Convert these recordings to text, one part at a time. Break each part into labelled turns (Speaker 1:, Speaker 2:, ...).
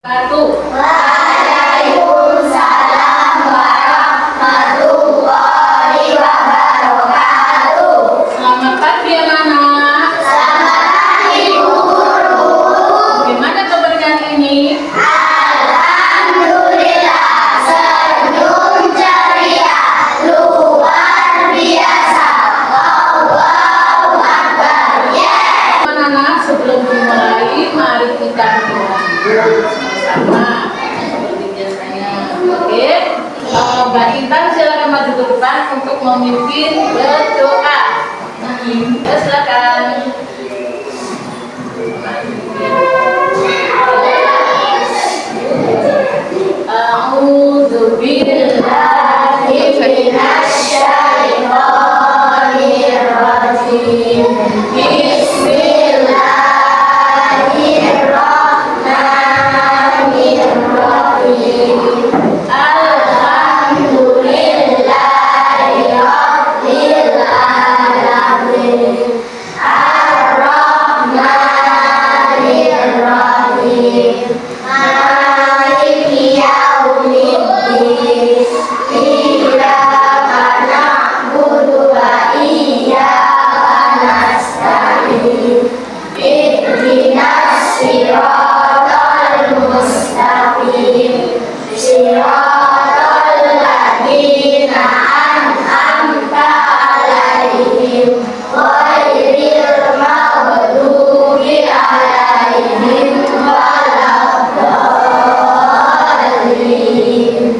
Speaker 1: Waalaikumsalam warahmatullahi wabarakatuh.
Speaker 2: Selamat pagi anak-anak.
Speaker 1: Selamat pagi Bu Guru.
Speaker 2: Gimana kabar hari ini?
Speaker 1: Alhamdulillah, senyum ceria, luar biasa. Allahu Akbar.
Speaker 2: Anak-anak, sebelum dimulai, mari kita berdoa dulu sama-sama seperti biasanya. Oke? Mbak Intan silakan maju ke depan untuk memimpin berdoa. Ya, silakan. A'udzu billahi minasyaitonir rajim. Bismillahirrahmanirrahim. Alhamdulillahirabbil alamin. Ar-Rahmanir-Rahim. Maliki yaumiddin. Iyyaka na'budu wa iyyaka nasta'in. Ihdinas siratal mustaqim. Siratal ladzina an'amta 'alaihim ghairil maghdubi 'alaihim waladdallin.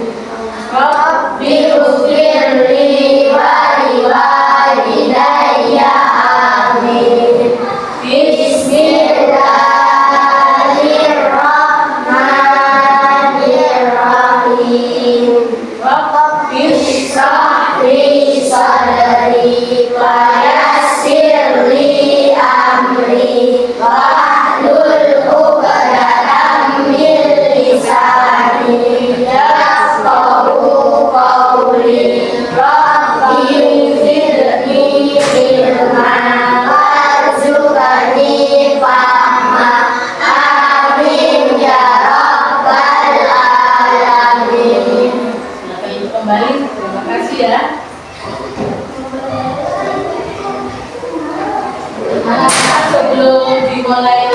Speaker 2: Rabbighfirli wa liwalidayya. Amin. Bismillahirrahmanirrahim. Rabbi shrah li sadri wa yassir li amri wahlul 'uqdatam min lisani yafqahu qawli. Rabbi zidni ilman warzuqni fahma. Amin ya rabbal alamin. Silakan ibu kembali. Terima kasih ya. Anak-anak, sebelum dimulai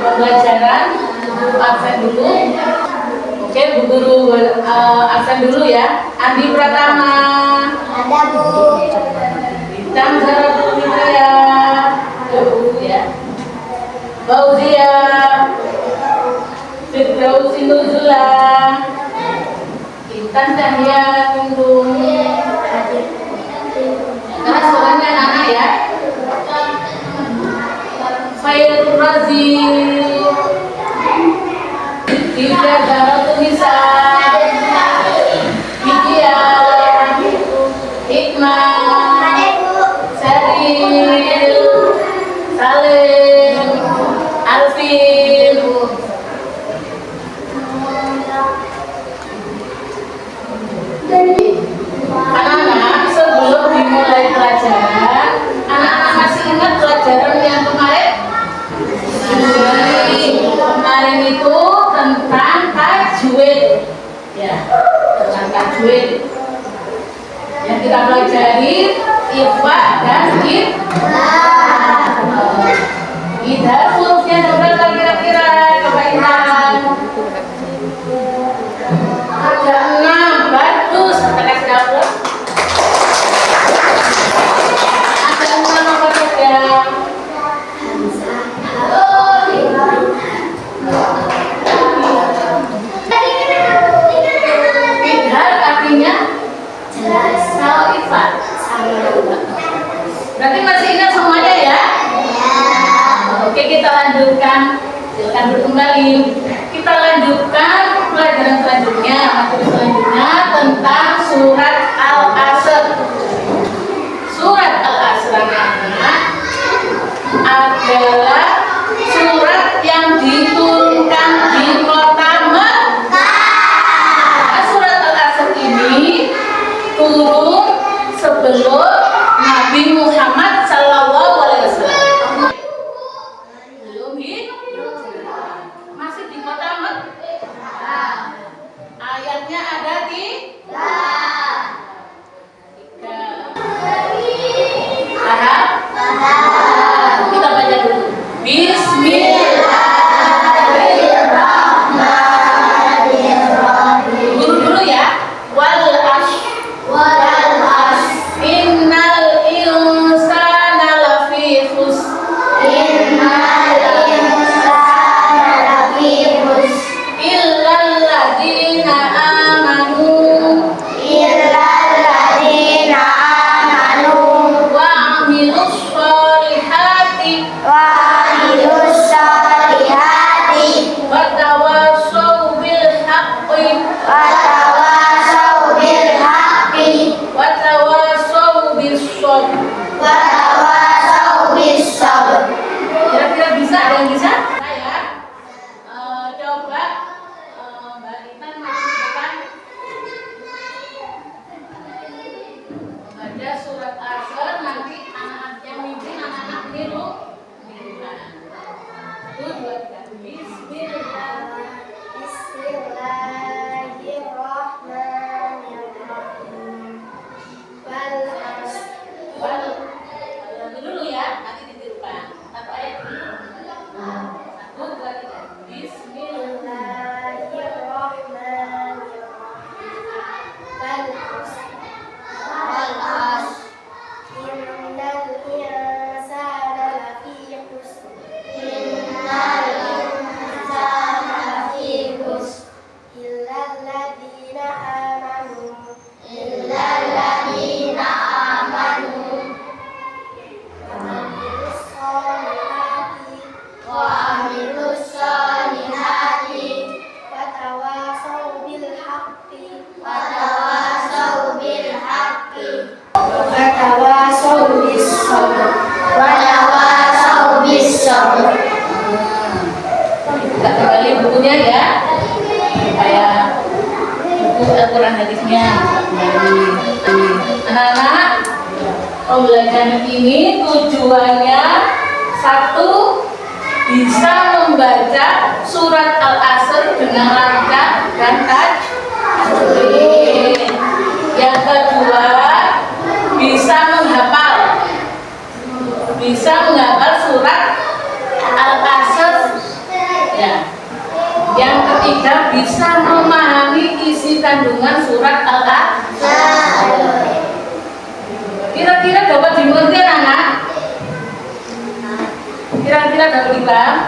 Speaker 2: pembelajaran, Bu absen dulu. Oke, Bu Guru absen dulu ya. Andi Pratama,
Speaker 1: Ada Bu.
Speaker 2: Bintang Zaratul Hidayah, ya. Fauzia, Firdausi Nuzula, Intan Cahya Tunggung. Karena suaranya anak-anak ya. Khairul Razil, Dinda Zaratul Nisa, Widya, Hikmah, Saril, Salim, Alvin. Anak-anak, sebelum dimulai pelajaran, anak-anak masih ingat pelajaran yang kemarin? Kemarin itu tentang tajwid. Ya, tentang tajwid. Yang kita pelajari ikhfa dan idhar. Hurufnya ada berapa kira-kira? Coba Intan. Ada 6. Bagus. Kita kasih aplaus. Ada 6 apa saja? Idhar artinya kalau ikhfa. Berarti masih ingat semuanya ya? Oke, kita lanjutkan. Silakan berkembali. Kita lanjutkan pelajaran selanjutnya, materi selanjutnya tentang surat Al-Asr. Surat Al-Asr adalah surat yang diturunkan di kota Mekah. Surat Al-Asr ini turun sebelum Nabi Muhammad SAW belum masih di kota bukunya ya, kayak buku Al-Quran hadisnya. Anak-anak, pembelajaran ini tujuannya satu, bisa membaca surat Al-Asr dengan lancar dan tajwid. Yang kedua, bisa menghafal surat Al-Asr. Ya. Yang ketiga, bisa memahami isi kandungan surat Al-Asr. Kira-kira dapat dimengerti anak? Kira-kira dapat dibang?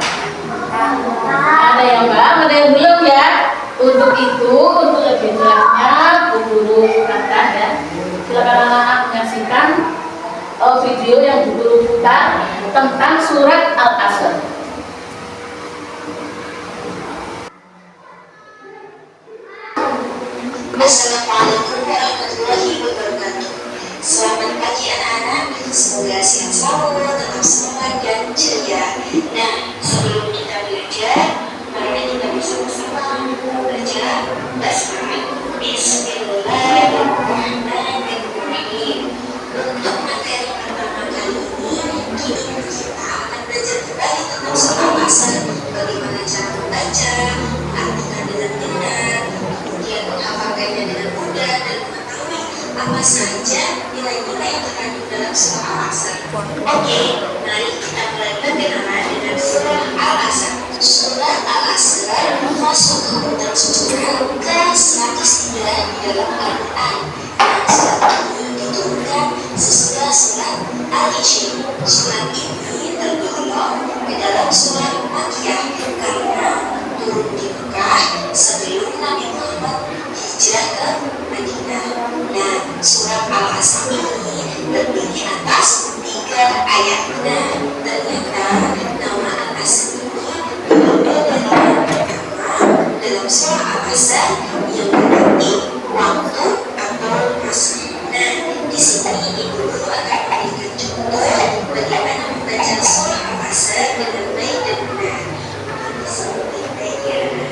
Speaker 2: Ada yang bang, ada yang belum ya? Untuk itu, untuk lebih jelasnya, Bu Guru katakan ya. Silakan anak-anak menyaksikan video yang Bu Guru putar tentang surat Al-Asr.
Speaker 3: Assalamualaikum warahmatullahi wabarakatuh. Selamat pagi anak-anak. Semoga sehat selalu, tetap semangat dan ceria. Nah, sebelum kita belajar, mari kita bersama-sama membaca basmalah. Bismillahirrahmanirrahim. Untuk materi pertama kali ini, kita akan belajar kembali tentang surah Al-Asr. Bagaimana cara membaca, artinya dengan benar, kemudian menghafalkannya dengan mudah dan mengetahui apa saja nilai-nilai yang terkandung dalam surah Al-Asr. Oke, mari kita mulai berkenalan dengan surah Al-Asr. Surah Al-Asr masuk ke urutan surah ke-103 di dalam Al-Quran. Dan surat ini diturunkan sesudah surat Al-Isra. Surat ini tergolong ke dalam surah Makkiyah karena turun di Mekah sebelum Nabi Muhammad hijrah ke Madinah. Nah, surat Al-Asr ini terdiri atas 3 ayat. Nah, ternyata nama Al-Asr ini berbeda dari yang pertama dalam surah Al-Asr yang berarti waktu atau masa. Nah, di sini Ibu Guru akan memberikan contoh bagaimana membaca surah Al-Asr dengan baik dan benar. Seperti ini.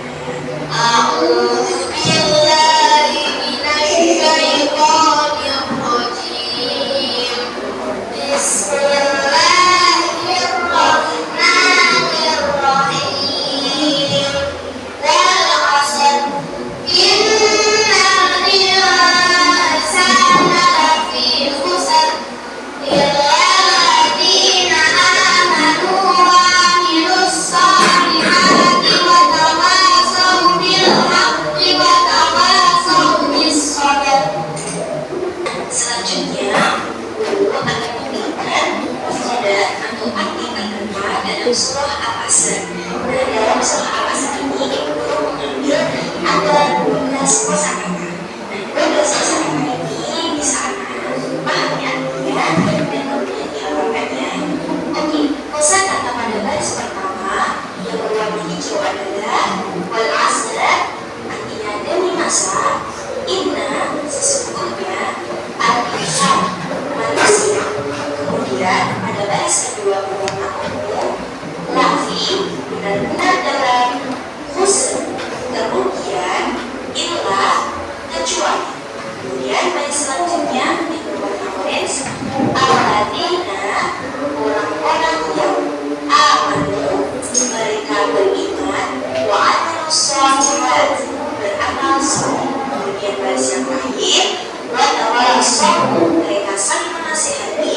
Speaker 3: A'udzu billahi minasy syaithanir rajim. Bismillahirrahmanirrahim. Wal 'asr innal insana lafi khusr illa alladziina aamanu wa 'amilus shalihati wa tawassaw bil haqqi wa tawassaw bis sabr. Selanjutnya, Guru akan memberikan mufradat atau arti kata dalam surah Al-Asr. Nah, dalam surah Al-Asr ini Guru mengambil ada 12 kosakata. Nah, 12 kosakata ini bisa anak pahami artinya dan kemudian dihafalkannya. Oke, kosakata pada baris pertama yang berwarna hijau adalah wal asr, artinya demi masa, inna sesungguhnya, al-insan manusia. Kemudian pada baris kedua berwarna ungu, lafi benar-benar dalam, khusr kerugian, illa kecuali. Kemudian baris selanjutnya yang berwarna orange, alladzina orang-orang yang amanu mereka beriman, wa amilus shalihat beramal saleh. Kemudian baris yang terakhir, wa tawassaw mereka saling menasihati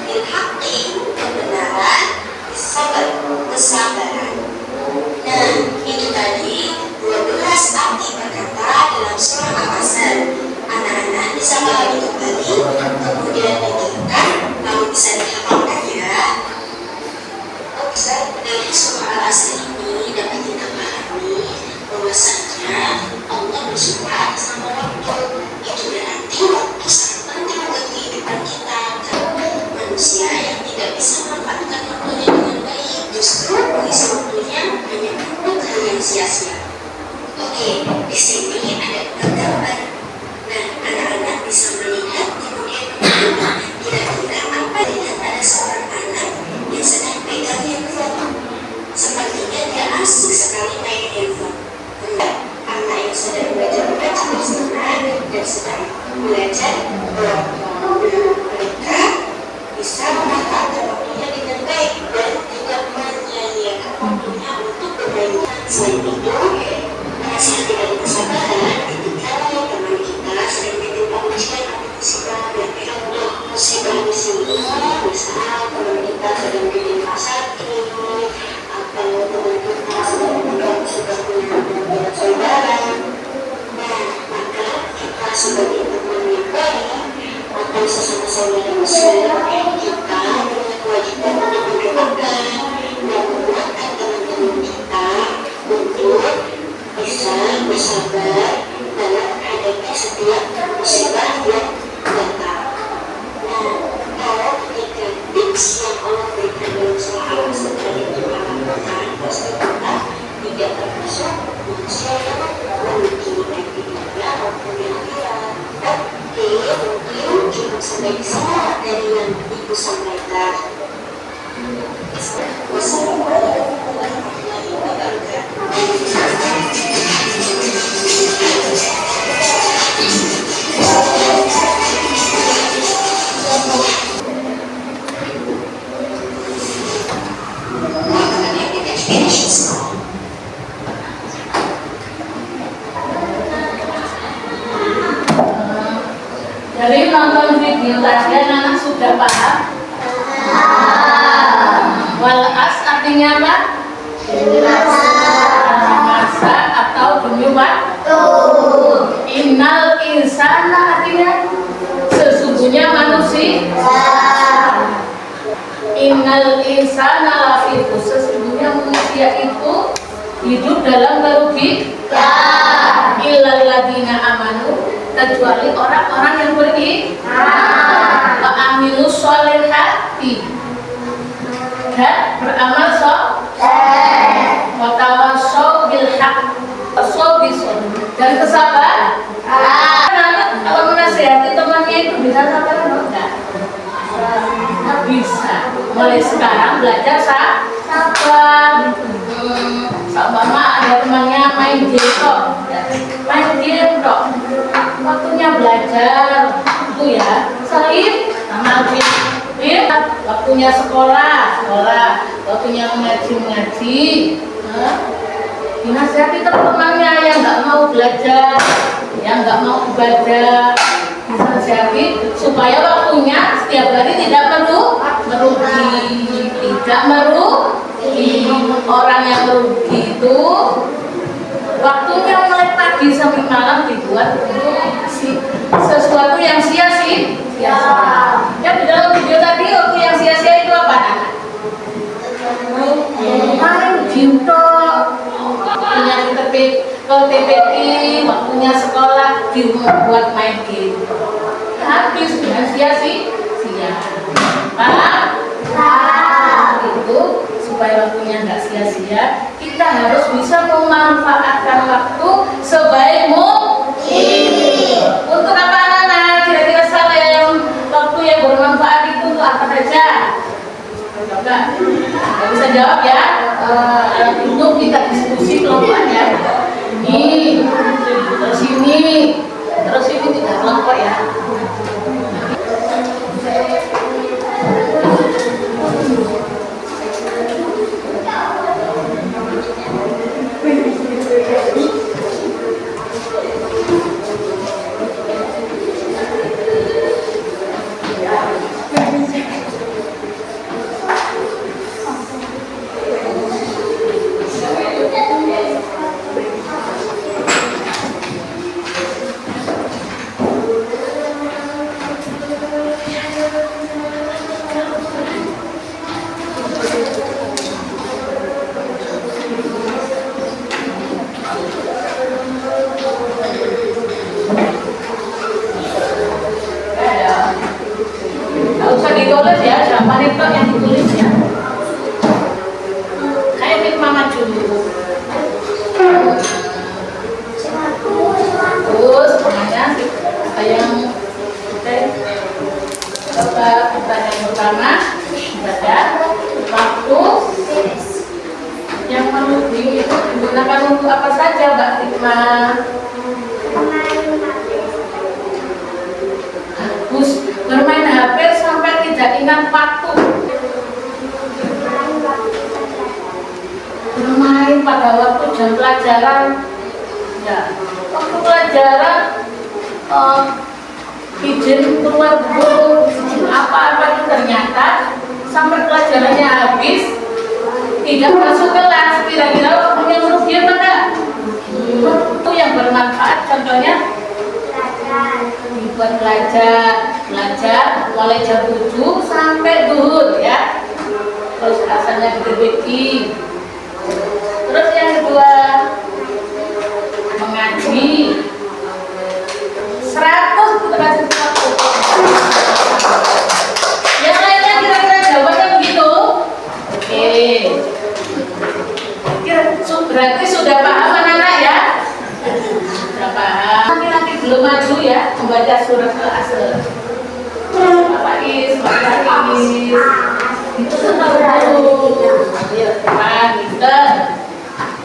Speaker 3: bil haqqi kebenaran, sabar kesabaran. Nah, itu tadi 12 arti berkata dalam surah Al-Asr. Anak-anak bisa mengulangi kembali, kemudian dikirimkan, lalu bisa dihafalkan ya. Oke, dari surah Al-Asr ini dapat kita pahami bahwasanya Allah bersumpah atas nama waktu. Itu berarti waktu sangat penting untuk kehidupan kita. Manusia yang tidak bisa memanfaatkan waktunya dengan baik, justru mengisi waktunya hanya untuk hal yang sia-sia. Oke, di sini ada gambar. Nah, anak-anak bisa melihat kemudian kira-kira apa. Lihat ada seorang anak yang sedang pegang handphone. Sepertinya dia asik sekali main handphone. Mereka bisa memanfaatkan waktunya dengan baik dan tidak menyia-nyiakan waktunya untuk bermain. Selain itu, menasihati dan kesabaran kalau teman kita sering ditimpa ujian atau musibah dan contoh musibah di sini misal teman kita sedang ditimpa sakit atau teman kita sedang meninggal sudah punya berat saudara. Nah, maka kita sebagai teman yang baik atau sesama saudara muslim kita punya kewajiban untuk mendoakan dan menguatkan teman-teman kita untuk bisa bersabar dalam menghadapi setiap musibah yang datang. Nah, kalau ketika tips yang Allah berikan dalam surah Al-Asr tadi itu akan pasti kita tidak termasuk manusia yang memiliki aktivitasnya maupun yang tidak. Oke, mungkin cuma sampai di sini dari yang Ibu sampaikan. Wassalamualaikum warahmatullahi wabarakatuh.
Speaker 2: Dari nonton video tadi anak sudah paham? Walas artinya apa? Masa atau demi waktu. Innal insana artinya sesungguhnya manusia. Innal insana lafi khusr, sesungguhnya manusia itu hidup dalam kerugian. Illal ladina amanu, kecuali orang-orang yang beriman, wa amilus sholihati, dan beramal soleh, wa tawassaw bil haqq, tawassaw bis sabr, dan kesabaran. Kalau menasihati temannya itu bisa sabar enggak? Bisa. Mulai sekarang belajar sabar. Sama ada temannya main game kok, waktunya belajar itu ya. Selain sama game, waktunya sekolah, waktunya mengaji. Dinasihati teman-temannya yang nggak mau belajar, yang nggak mau ibadah, dinasihati supaya waktunya setiap hari tidak merugi. Orang yang merugi itu waktunya mulai pagi sampai malam dibuat untuk sesuatu yang sia-sia. Ya, di dalam video tadi waktu yang sia-sia itu apa? Main game. Waktunya ke TPI, waktunya sekolah dibuat main game. Habis dengan sia-sia. Paham? Itu supaya waktunya nggak sia-sia, kita harus bisa memanfaatkan waktu sebaik mungkin. Untuk apa anak-anak? Kira-kira salah yang waktu yang bermanfaat itu untuk apa saja? Coba, nggak bisa jawab ya. Untuk kita diskusi kelompoknya. Ini, terus ini tidak kelompok ya. Ditulis ya, siapa itu yang ditulis ya? Ayo kita maju dulu. Terus semuanya apa yang coba pertanyaan pertama baca waktu yang merugi itu digunakan untuk apa saja, Mbak Tikma? tidak ingat waktu. Bermain pada waktu jam pelajaran. Ya, waktu pelajaran izin keluar dulu, izin apa-apa itu ternyata sampai pelajarannya habis tidak masuk kelas. Kira-kira waktunya merugi apa enggak? Waktu yang bermanfaat, contohnya dibuat belajar mulai jam 7 sampai duhur ya, terus asalnya diperbaiki. Terus yang kedua mengaji 100 kita kasih 100. Yang lainnya kira-kira jawabannya begitu. Oke, berarti sudah paham anak-anak ya? Sudah paham. Laki-laki belum maju ya membaca surat Al-Asr. Bapak Is, Bapak Is, itu tahu dulu. Ayo depan, pinter.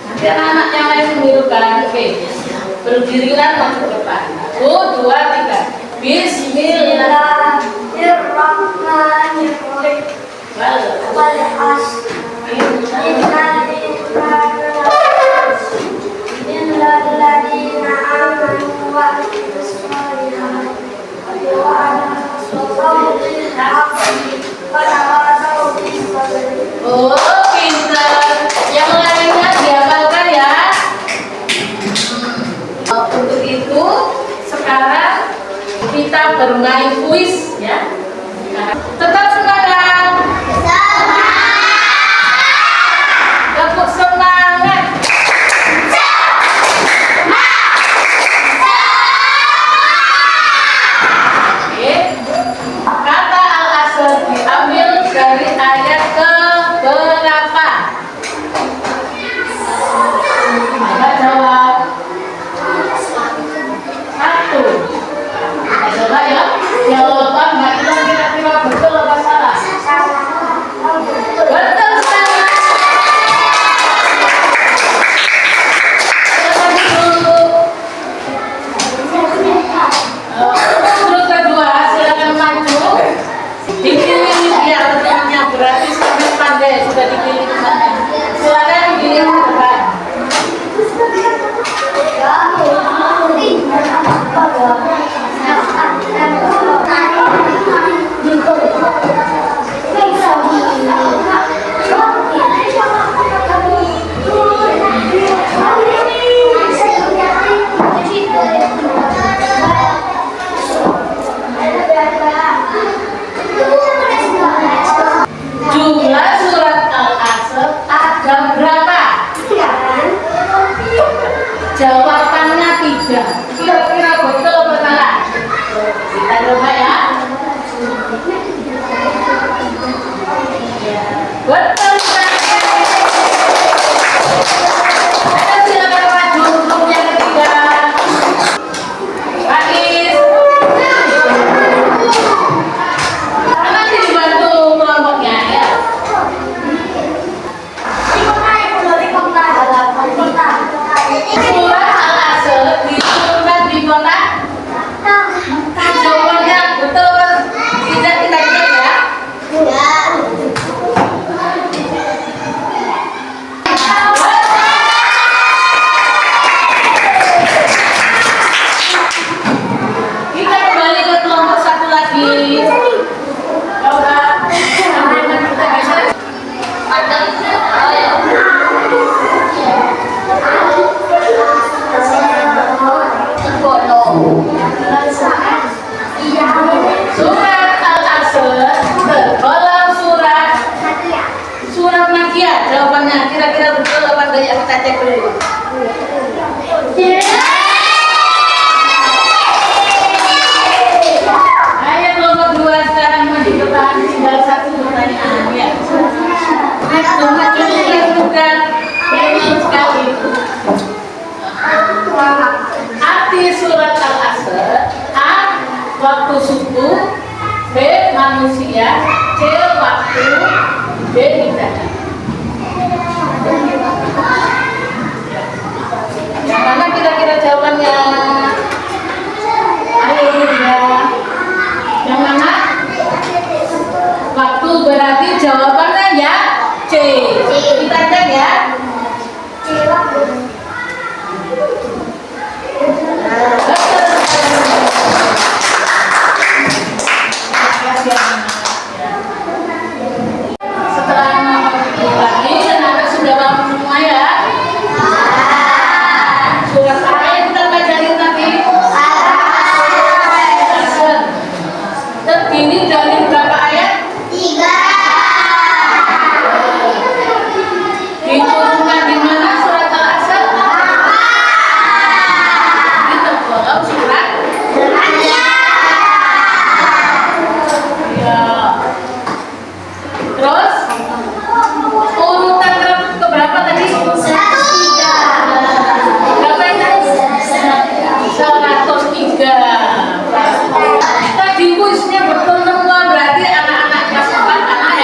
Speaker 2: Nanti anak-anak yang lain menirukan. Oke, berdirilah masuk depan. 1, 2, 3.
Speaker 1: Bismillahirrahmanirrahim. Wal asr. Innal ladzina amanu wa amilus sholihati wa tawassaw bil haqqi wa tawassaw bis sabr.
Speaker 2: Oh, pintar. Yang lainnya dihafalkan ya. Untuk itu sekarang kita bermain kuis ya. Tetap semangat. Tetap semangat. Oke. Kata Al-Asr diambil dari ayat ke berapa? Maka jawab 1. Coba ya, jawaban Mbak Ilang kira-kira betul apa salah? Betul sekali. Untuk kedua, silakan maju. Dipilih biar temannya berarti sampai pandai sudah dipilih temannya. Silakan dipilih ke depan. Jumlah surat Al-Asr ada berapa? Jawabannya 3. Kira-kira betul atau salah? Kita coba ya. Betul sekali. Ayo silakan maju untuk yang ketiga. Ais. Nanti dibantu kelompoknya ya. Surat Al-Asr diturunkan di kota. Jawabannya betul atau tidak, kita cek ya. Kita kembali ke kelompok satu lagi. Coba sama-sama kita bisa. Surat Al-Asr tergolong surat Makiyah. Jawabannya kira-kira betul apa enggak ya, kita cek dulu. Ayo kelompok 2 sekarang maju ke depan, tinggal 1 pertanyaan ya. Bukan pengen sekali. Arti surat Al-Asr: A. Waktu subuh, B. Manusia, C. Waktu, D. ibadah. Yang mana kira-kira jawabannya? Ayo ya. Yang mana? jawabannya ya C. Kita cek ya. Setelah lagi, anak sudah paham semua ya. Surat apa yang kita pelajari tadi? Al-Asr. Terdiri dari berapa ayat?
Speaker 1: 3.
Speaker 2: Diturunkan di mana surat Al-Asr? Di tergolong surat ya. Terus urutan keberapa tadi? Berapa itu? 103. Tadi kuisnya betul semua, berarti anak-anak kelas 4 anak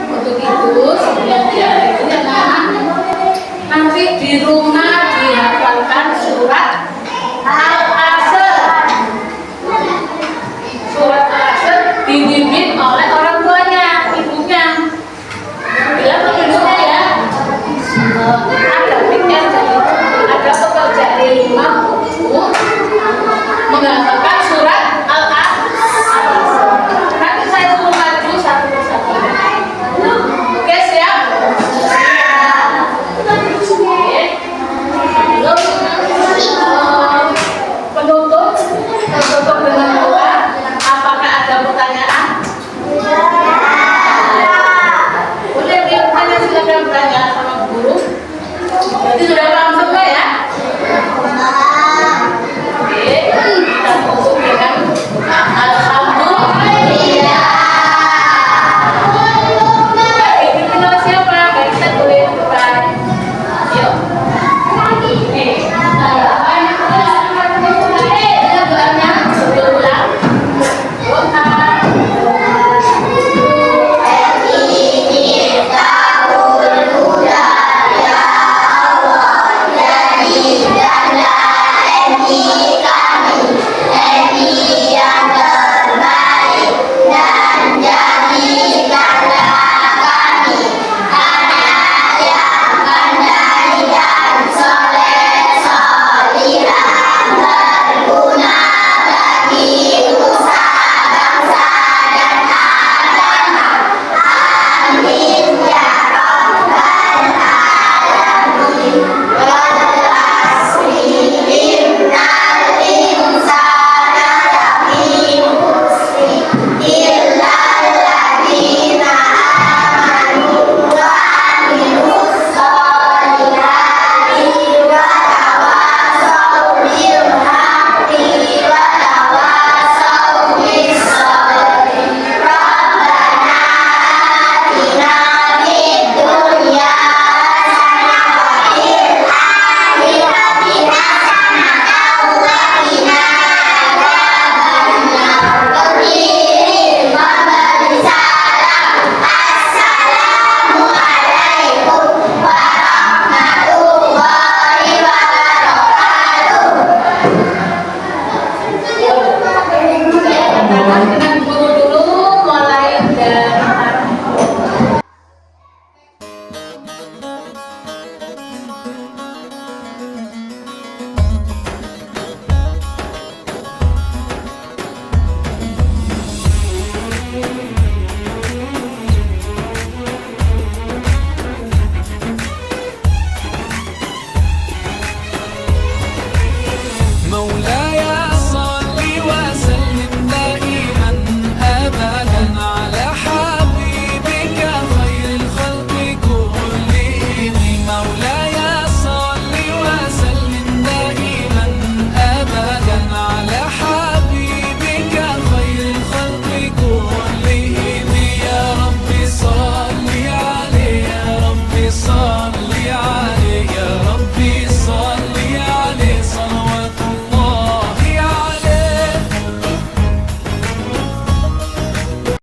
Speaker 2: untuk itu sebelum diakhiri nanti di rumah dihafalkan surat Al-Asr. Surat Al-Asr dibimbing oleh orang tuanya, ibunya. Bilang ke ibunya ya, ada pikir ada pekerjaan di rumah menghafalkan surat Al-Asr. Nanti saya suruh maju satu persatu. Oke, siap? Oke. Belum penutup dengan doa. Apakah ada pertanyaan? Boleh bertanya, silakan bertanya sama guru. Jadi sudah